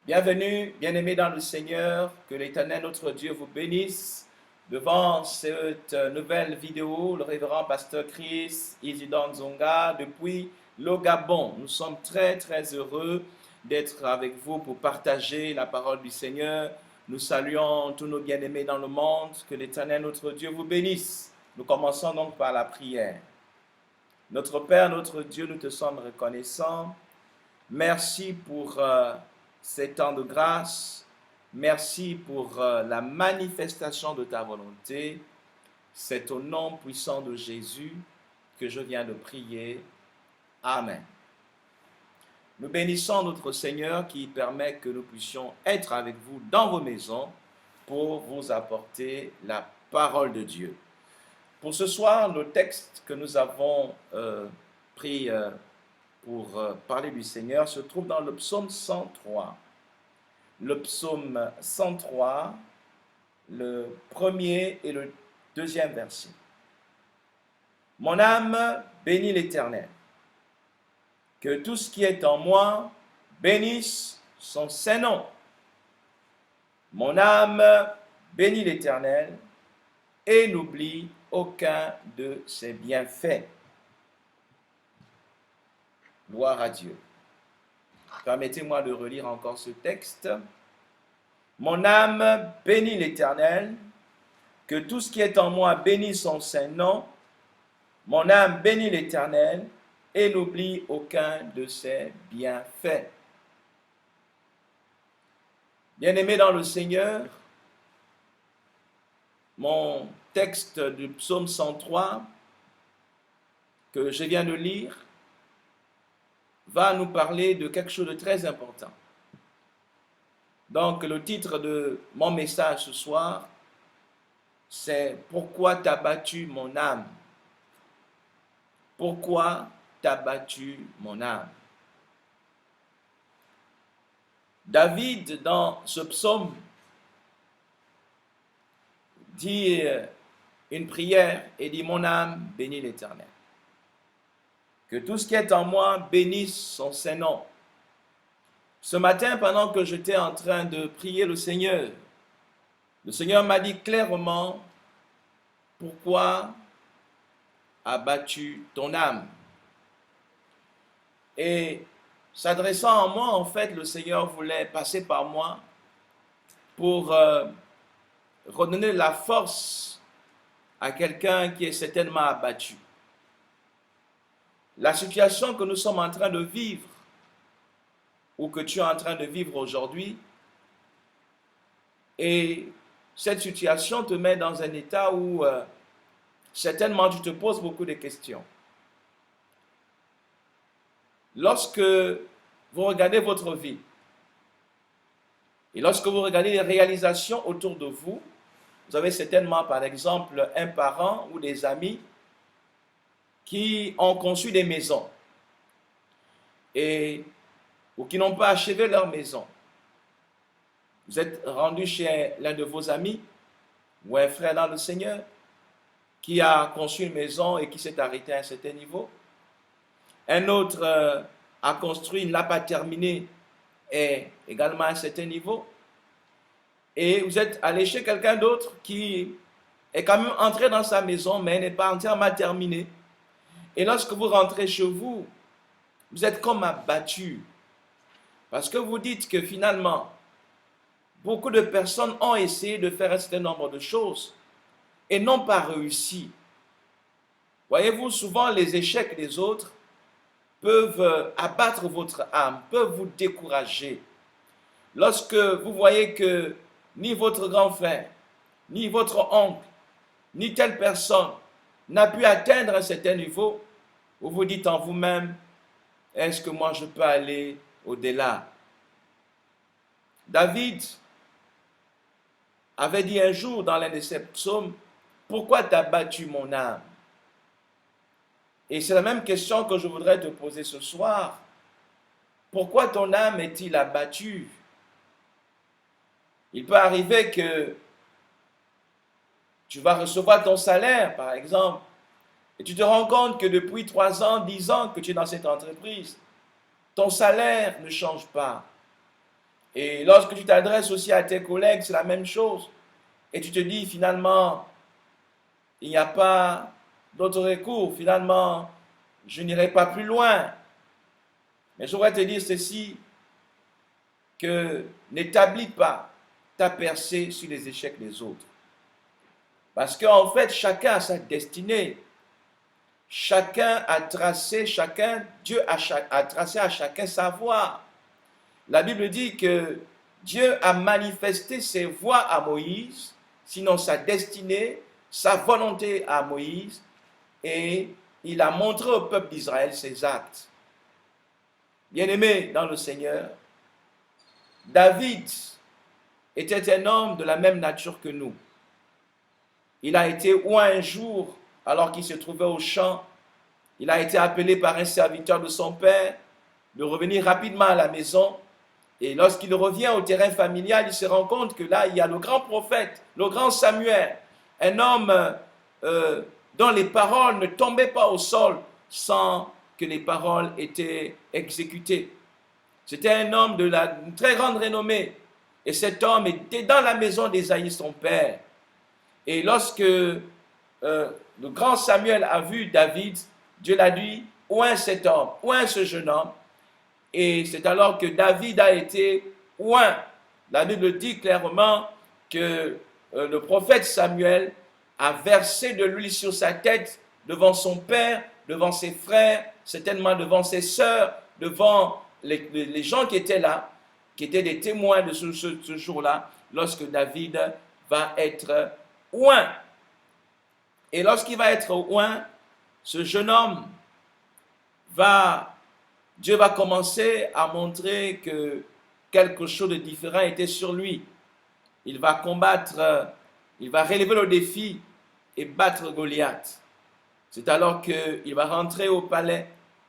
Bienvenue, bien-aimés dans le Seigneur, que l'Éternel notre Dieu vous bénisse. Devant cette nouvelle vidéo, le révérend pasteur Chris Isidore Nzonga depuis le Gabon. Nous sommes très heureux d'être avec vous pour partager la parole du Seigneur. Nous saluons tous nos bien-aimés dans le monde, que l'Éternel notre Dieu vous bénisse. Nous commençons donc par la prière. Notre Père, notre Dieu, nous te sommes reconnaissants. Merci pour ces temps de grâce. Merci pour la manifestation de ta volonté. C'est au nom puissant de Jésus que je viens de prier. Amen. Nous bénissons notre Seigneur qui permet que nous puissions être avec vous dans vos maisons pour vous apporter la parole de Dieu. Pour ce soir, le texte que nous avons pris pour parler du Seigneur se trouve dans le psaume 103. Le psaume 103, le premier et le deuxième verset. Mon âme bénit l'Éternel. Que tout ce qui est en moi bénisse son saint nom. Mon âme bénit l'Éternel et n'oublie aucun de ses bienfaits. Gloire à Dieu. Permettez-moi de relire encore ce texte. Mon âme bénit l'Éternel, que tout ce qui est en moi bénisse son saint nom. Mon âme bénit l'Éternel et n'oublie aucun de ses bienfaits. Bien-aimés dans le Seigneur, mon texte du psaume 103 que je viens de lire va nous parler de quelque chose de très important. Donc, le titre de mon message ce soir, c'est « Pourquoi t'as battu mon âme ?» Pourquoi t'as battu mon âme? David, dans ce psaume, dit une prière et dit « Mon âme bénit l'Éternel. Que tout ce qui est en moi bénisse son saint nom. » Ce matin, pendant que j'étais en train de prier le Seigneur m'a dit clairement « Pourquoi as battu ton âme ?» Et s'adressant à moi, en fait, le Seigneur voulait passer par moi pour redonner la force à quelqu'un qui est certainement abattu. La situation que nous sommes en train de vivre, ou que tu es en train de vivre aujourd'hui, et cette situation te met dans un état où certainement tu te poses beaucoup de questions. Lorsque vous regardez votre vie, et lorsque vous regardez les réalisations autour de vous, vous avez certainement par exemple un parent ou des amis qui ont conçu des maisons ou qui n'ont pas achevé leur maison. Vous êtes rendu chez l'un de vos amis ou un frère dans le Seigneur qui a conçu une maison et qui s'est arrêté à un certain niveau. Un autre a construit, il n'a pas terminé et également à un certain niveau. Et vous êtes allé chez quelqu'un d'autre qui est quand même entré dans sa maison mais n'est pas entièrement terminé. Et lorsque vous rentrez chez vous, vous êtes comme abattu. Parce que vous dites que finalement, beaucoup de personnes ont essayé de faire un certain nombre de choses et n'ont pas réussi. Voyez-vous, souvent les échecs des autres peuvent abattre votre âme, peuvent vous décourager. Lorsque vous voyez que ni votre grand frère, ni votre oncle, ni telle personne n'a pu atteindre un certain niveau, vous vous dites en vous-même, est-ce que moi je peux aller au-delà? David avait dit un jour dans l'un de ses psaumes, pourquoi t'as battu mon âme? Et c'est la même question que je voudrais te poser ce soir. Pourquoi ton âme est-il abattue? Il peut arriver que tu vas recevoir ton salaire, par exemple, et tu te rends compte que depuis 3 ans, 10 ans que tu es dans cette entreprise, ton salaire ne change pas. Et lorsque tu t'adresses aussi à tes collègues, c'est la même chose. Et tu te dis finalement, il n'y a pas d'autre recours. Finalement, je n'irai pas plus loin. Mais je voudrais te dire ceci, que n'établis pas ta percée sur les échecs des autres. Parce qu'en fait, chacun a sa destinée. Chacun a tracé, Dieu a tracé à chacun sa voie. La Bible dit que Dieu a manifesté ses voies à Moïse, sinon sa destinée, sa volonté à Moïse, et il a montré au peuple d'Israël ses actes. Bien-aimé dans le Seigneur, David était un homme de la même nature que nous. Il a été oint un jour, alors qu'il se trouvait au champ. Il a été appelé par un serviteur de son père de revenir rapidement à la maison. Et lorsqu'il revient au terrain familial, il se rend compte que là, il y a le grand prophète, le grand Samuel, un homme dont les paroles ne tombaient pas au sol sans que les paroles étaient exécutées. C'était un homme de très grande renommée. Et cet homme était dans la maison d'Ésaïe, son père. Et lorsque le grand Samuel a vu David, Dieu l'a dit, oint cet homme, oint ce jeune homme. Et c'est alors que David a été oint. La Bible dit clairement que le prophète Samuel a versé de l'huile sur sa tête devant son père, devant ses frères, certainement devant ses sœurs, devant les gens qui étaient là, qui étaient des témoins de ce jour-là, lorsque David va être oint. Et lorsqu'il va être oint, ce jeune homme Dieu va commencer à montrer que quelque chose de différent était sur lui. Il va combattre, il va relever le défi et battre Goliath. C'est alors qu'il va rentrer au palais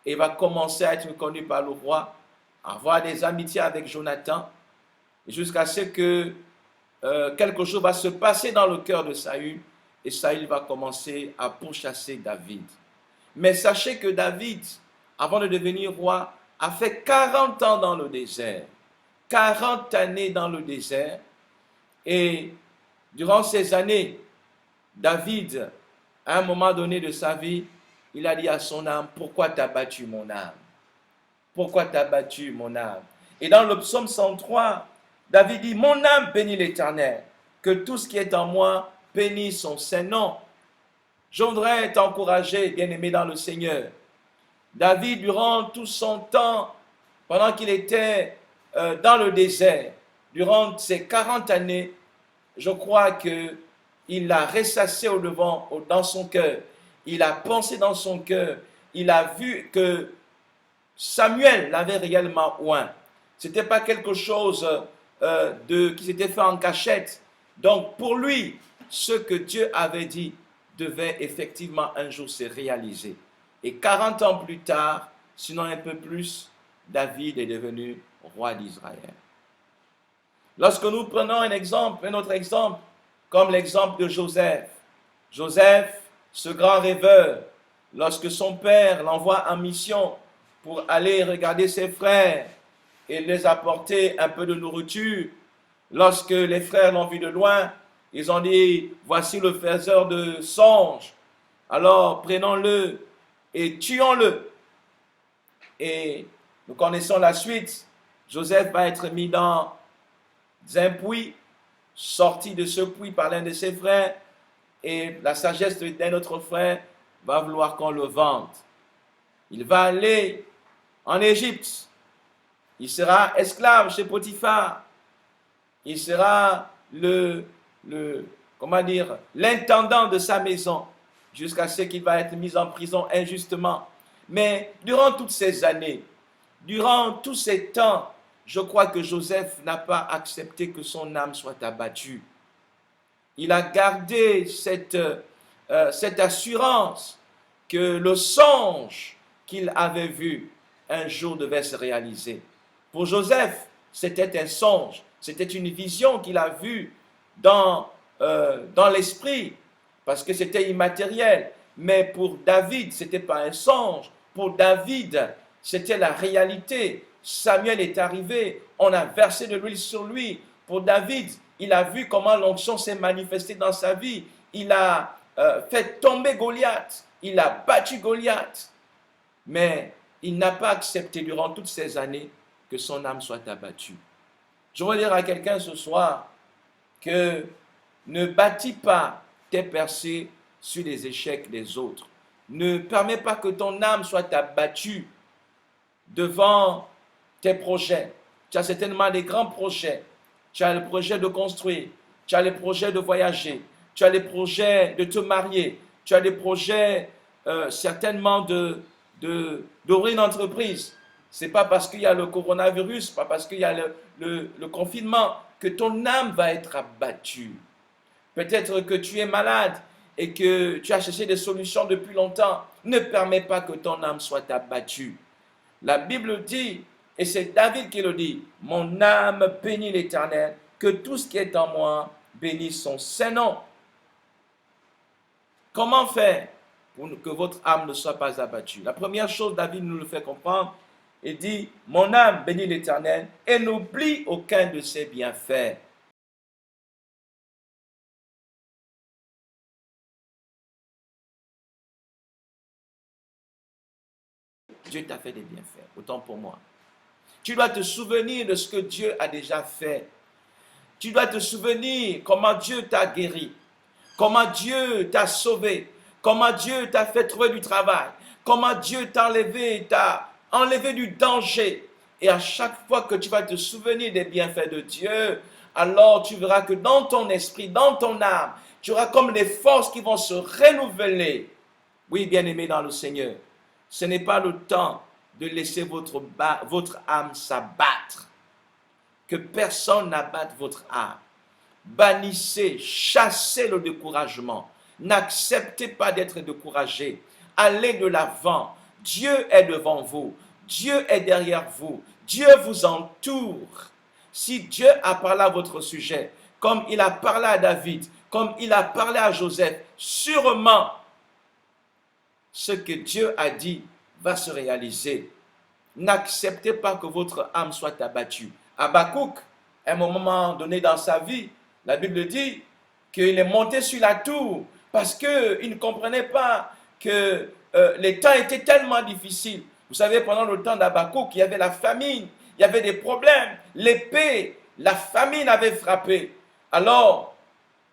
et va commencer à être connu par le roi, avoir des amitiés avec Jonathan, jusqu'à ce que quelque chose va se passer dans le cœur de Saül, et Saül va commencer à pourchasser David. Mais sachez que David, avant de devenir roi, a fait 40 ans dans le désert. 40 années dans le désert. Et durant ces années, David, à un moment donné de sa vie, il a dit à son âme, « Pourquoi t'as battu mon âme? Pourquoi t'as battu mon âme ?» Et dans le psaume 103, David dit, « Mon âme bénit l'Éternel, que tout ce qui est en moi bénisse son saint nom. » Je voudrais t'encourager, bien-aimé dans le Seigneur. David, durant tout son temps, pendant qu'il était dans le désert, durant ces 40 années, je crois qu'il a ressassé dans son cœur. Il a pensé dans son cœur. Il a vu que Samuel l'avait réellement oint. Ce n'était pas quelque chose qui s'était fait en cachette. Donc pour lui, ce que Dieu avait dit devait effectivement un jour se réaliser. Et 40 ans plus tard, sinon un peu plus, David est devenu roi d'Israël. Lorsque nous prenons un autre exemple, comme l'exemple de Joseph. Joseph, ce grand rêveur, lorsque son père l'envoie en mission pour aller regarder ses frères et les apporter un peu de nourriture, lorsque les frères l'ont vu de loin, ils ont dit, voici le faiseur de songes, alors prenons-le et tuons-le. Et nous connaissons la suite. Joseph va être mis dans un puits, sorti de ce puits par l'un de ses frères, et la sagesse d'un autre frère va vouloir qu'on le vende. Il va aller en Égypte. Il sera esclave chez Potiphar. Il sera l'intendant de sa maison, jusqu'à ce qu'il va être mis en prison injustement. Mais durant toutes ces années, durant tous ces temps, je crois que Joseph n'a pas accepté que son âme soit abattue. Il a gardé cette assurance que le songe qu'il avait vu un jour devait se réaliser. Pour Joseph, c'était un songe, c'était une vision qu'il a vue dans l'esprit, parce que c'était immatériel. Mais pour David, ce n'était pas un songe. Pour David, c'était la réalité. Samuel est arrivé, on a versé de l'huile sur lui. Pour David, il a vu comment l'onction s'est manifestée dans sa vie. Il a fait tomber Goliath. Il a battu Goliath. Mais il n'a pas accepté durant toutes ces années que son âme soit abattue. Je veux dire à quelqu'un ce soir que ne bâtis pas tes percées sur les échecs des autres. Ne permets pas que ton âme soit abattue devant tes projets. Tu as certainement des grands projets. Tu as le projet de construire, tu as le projet de voyager, tu as le projet de te marier, tu as des projets certainement d'ouvrir une entreprise. Ce n'est pas parce qu'il y a le coronavirus, pas parce qu'il y a le confinement que ton âme va être abattue. Peut-être que tu es malade et que tu as cherché des solutions depuis longtemps. Ne permets pas que ton âme soit abattue. La Bible dit, et c'est David qui le dit, « Mon âme bénit l'Éternel, que tout ce qui est en moi bénisse son saint nom. » Comment faire pour que votre âme ne soit pas abattue? La première chose, David nous le fait comprendre, il dit, « Mon âme bénit l'Éternel et n'oublie aucun de ses bienfaits. » Dieu t'a fait des bienfaits, autant pour moi. Tu dois te souvenir de ce que Dieu a déjà fait. Tu dois te souvenir comment Dieu t'a guéri, comment Dieu t'a sauvé, comment Dieu t'a fait trouver du travail, comment Dieu t'a enlevé du danger. Et à chaque fois que tu vas te souvenir des bienfaits de Dieu, alors tu verras que dans ton esprit, dans ton âme, tu auras comme des forces qui vont se renouveler. Oui, bien-aimé dans le Seigneur, ce n'est pas le temps de laisser votre âme s'abattre. Que personne n'abatte votre âme. Bannissez, chassez le découragement. N'acceptez pas d'être découragé. Allez de l'avant. Dieu est devant vous. Dieu est derrière vous. Dieu vous entoure. Si Dieu a parlé à votre sujet, comme il a parlé à David, comme il a parlé à Joseph, sûrement, ce que Dieu a dit va se réaliser. N'acceptez pas que votre âme soit abattue. Habakkuk, à un moment donné dans sa vie, la Bible dit qu'il est monté sur la tour parce qu'il ne comprenait pas que les temps étaient tellement difficiles. Vous savez, pendant le temps d'Habakkuk, il y avait la famine, il y avait des problèmes, l'épée, la famine avait frappé. Alors,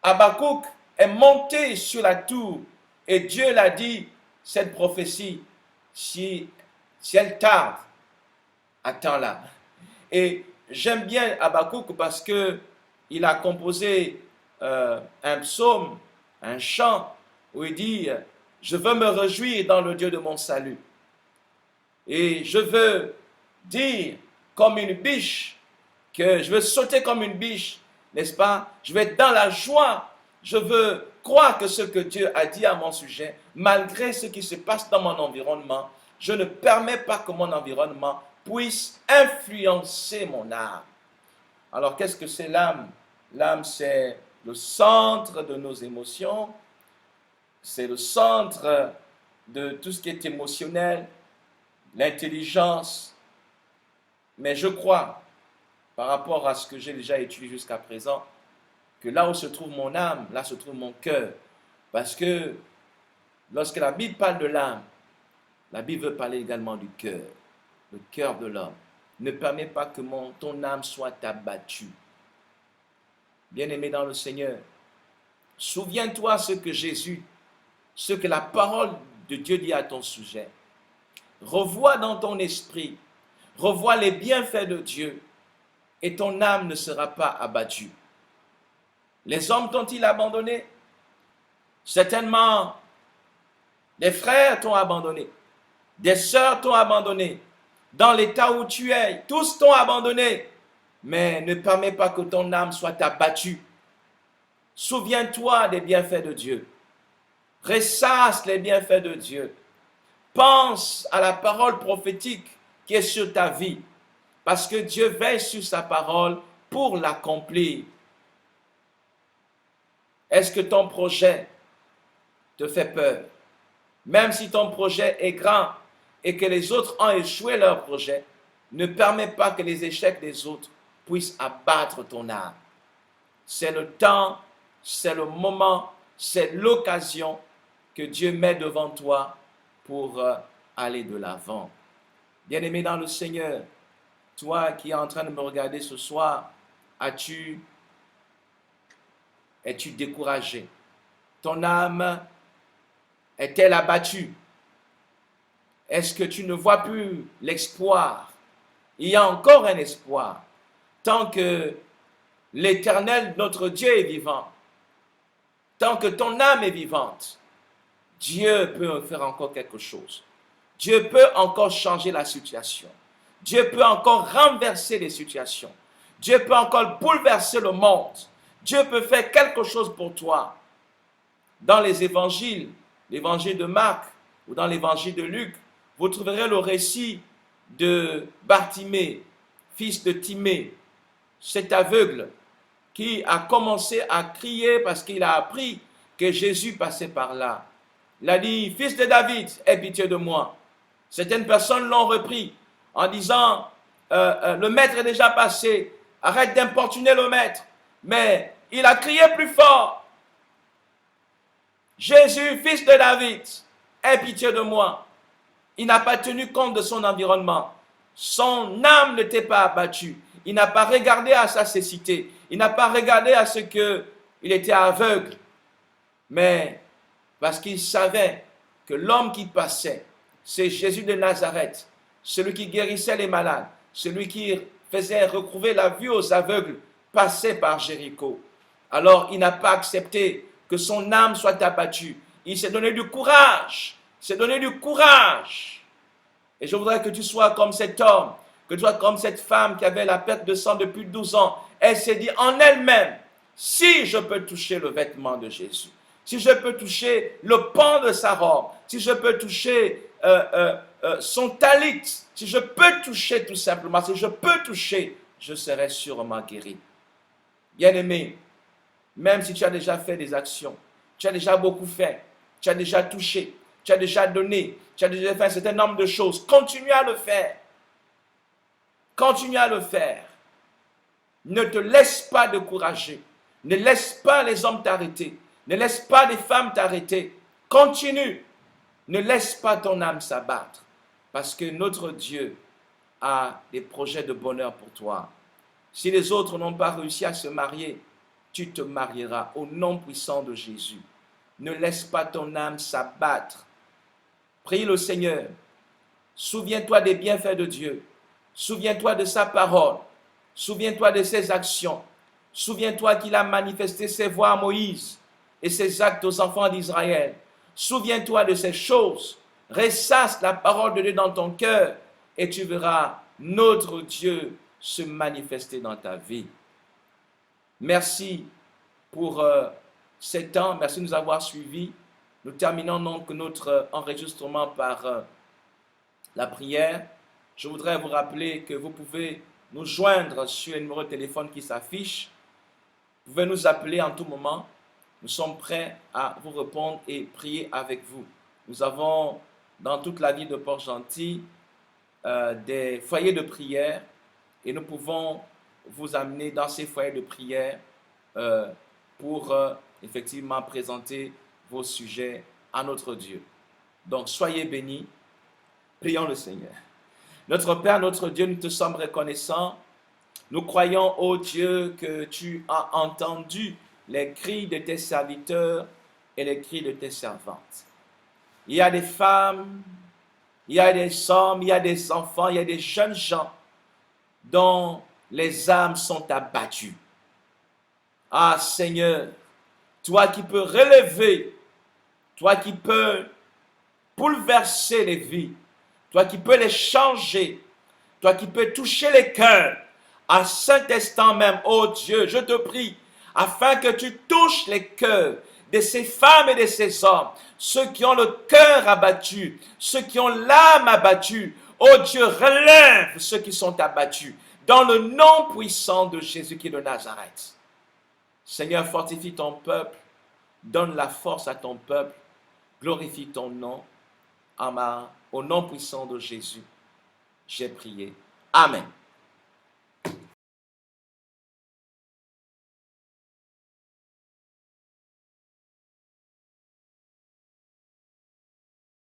Habakkuk est monté sur la tour et Dieu l'a dit, cette prophétie, si elle tarde, attends-la. Et j'aime bien Habakkuk parce qu'il a composé un psaume, un chant, où il dit « Je veux me réjouir dans le Dieu de mon salut. Et je veux dire comme une biche, que je veux sauter comme une biche, n'est-ce pas? Je vais être dans la joie. Je veux croire que ce que Dieu a dit à mon sujet, malgré ce qui se passe dans mon environnement, je ne permets pas que mon environnement puisse influencer mon âme. » Alors, qu'est-ce que c'est l'âme? L'âme, c'est le centre de nos émotions, c'est le centre de tout ce qui est émotionnel, l'intelligence. Mais je crois, par rapport à ce que j'ai déjà étudié jusqu'à présent, que là où se trouve mon âme, là se trouve mon cœur. Parce que lorsque la Bible parle de l'âme, la Bible veut parler également du cœur, le cœur de l'homme. Ne permets pas que ton âme soit abattue. Bien-aimé dans le Seigneur, souviens-toi ce que la parole de Dieu dit à ton sujet. Revois dans ton esprit, revois les bienfaits de Dieu et ton âme ne sera pas abattue. Les hommes t'ont-ils abandonné? Certainement, des frères t'ont abandonné, des sœurs t'ont abandonné. Dans l'état où tu es, tous t'ont abandonné. Mais ne permets pas que ton âme soit abattue. Souviens-toi des bienfaits de Dieu. Ressasse les bienfaits de Dieu. Pense à la parole prophétique qui est sur ta vie. Parce que Dieu veille sur sa parole pour l'accomplir. Est-ce que ton projet te fait peur? Même si ton projet est grand et que les autres ont échoué leur projet, Ne permets pas que les échecs des autres puissent abattre ton âme. C'est le temps, c'est le moment, c'est l'occasion que Dieu met devant toi pour aller de l'avant. Bien-aimé dans le Seigneur, toi qui es en train de me regarder ce soir, es-tu découragé? Ton âme est-elle abattue? Est-ce que tu ne vois plus l'espoir? Il y a encore un espoir. Tant que l'Éternel, notre Dieu, est vivant, tant que ton âme est vivante, Dieu peut faire encore quelque chose. Dieu peut encore changer la situation. Dieu peut encore renverser les situations. Dieu peut encore bouleverser le monde. Dieu peut faire quelque chose pour toi. Dans les évangiles, l'évangile de Marc ou dans l'évangile de Luc, vous trouverez le récit de Bartimée, fils de Timée, cet aveugle qui a commencé à crier parce qu'il a appris que Jésus passait par là. Il a dit, fils de David, aie pitié de moi. Certaines personnes l'ont repris en disant, le maître est déjà passé, arrête d'importuner le maître. Mais il a crié plus fort, Jésus, fils de David, aie pitié de moi. Il n'a pas tenu compte de son environnement. Son âme n'était pas abattue. Il n'a pas regardé à sa cécité. Il n'a pas regardé à ce qu'il était aveugle. Mais parce qu'il savait que l'homme qui passait, c'est Jésus de Nazareth, celui qui guérissait les malades, celui qui faisait recouvrer la vue aux aveugles, passait par Jéricho. Alors il n'a pas accepté que son âme soit abattue. Il s'est donné du courage. Il s'est donné du courage. Et je voudrais que tu sois comme cet homme, que tu sois comme cette femme qui avait la perte de sang depuis 12 ans. Elle s'est dit en elle-même, si je peux toucher le vêtement de Jésus, si je peux toucher le pan de sa robe, si je peux toucher son talit, si je peux toucher tout simplement, si je peux toucher, je serai sûrement guéri. Bien-aimé, même si tu as déjà fait des actions, tu as déjà beaucoup fait, tu as déjà touché, tu as déjà donné, tu as déjà fait un certain nombre de choses, continue à le faire. Continue à le faire. Ne te laisse pas décourager. Ne laisse pas les hommes t'arrêter. Ne laisse pas les femmes t'arrêter. Continue. Ne laisse pas ton âme s'abattre. Parce que notre Dieu a des projets de bonheur pour toi. Si les autres n'ont pas réussi à se marier, tu te marieras au nom puissant de Jésus. Ne laisse pas ton âme s'abattre. Prie le Seigneur. Souviens-toi des bienfaits de Dieu. Souviens-toi de sa parole. Souviens-toi de ses actions. Souviens-toi qu'il a manifesté ses voies à Moïse et ses actes aux enfants d'Israël. Souviens-toi de ces choses. Ressasse la parole de Dieu dans ton cœur et tu verras notre Dieu se manifester dans ta vie. Merci pour ces temps. Merci de nous avoir suivis. Nous terminons donc notre enregistrement par la prière. Je voudrais vous rappeler que vous pouvez nous joindre sur le numéro de téléphone qui s'affiche. Vous pouvez nous appeler en tout moment. Nous sommes prêts à vous répondre et prier avec vous. Nous avons dans toute la ville de Port-Gentil des foyers de prière et nous pouvons vous amener dans ces foyers de prière pour effectivement présenter vos sujets à notre Dieu. Donc soyez bénis. Prions le Seigneur. Notre Père, notre Dieu, nous te sommes reconnaissants. Nous croyons, ô Dieu, que tu as entendu les cris de tes serviteurs et les cris de tes servantes. Il y a des femmes, il y a des hommes, il y a des enfants, il y a des jeunes gens dont les âmes sont abattues. Ah Seigneur, toi qui peux relever, toi qui peux bouleverser les vies, toi qui peux les changer, toi qui peux toucher les cœurs, à cet instant même, ô Dieu, je te prie, afin que tu touches les cœurs de ces femmes et de ces hommes, ceux qui ont le cœur abattu, ceux qui ont l'âme abattue. Ô Dieu, relève ceux qui sont abattus, dans le nom puissant de Jésus-Christ de Nazareth. Seigneur, fortifie ton peuple, donne la force à ton peuple, glorifie ton nom. Au nom puissant de Jésus, j'ai prié. Amen.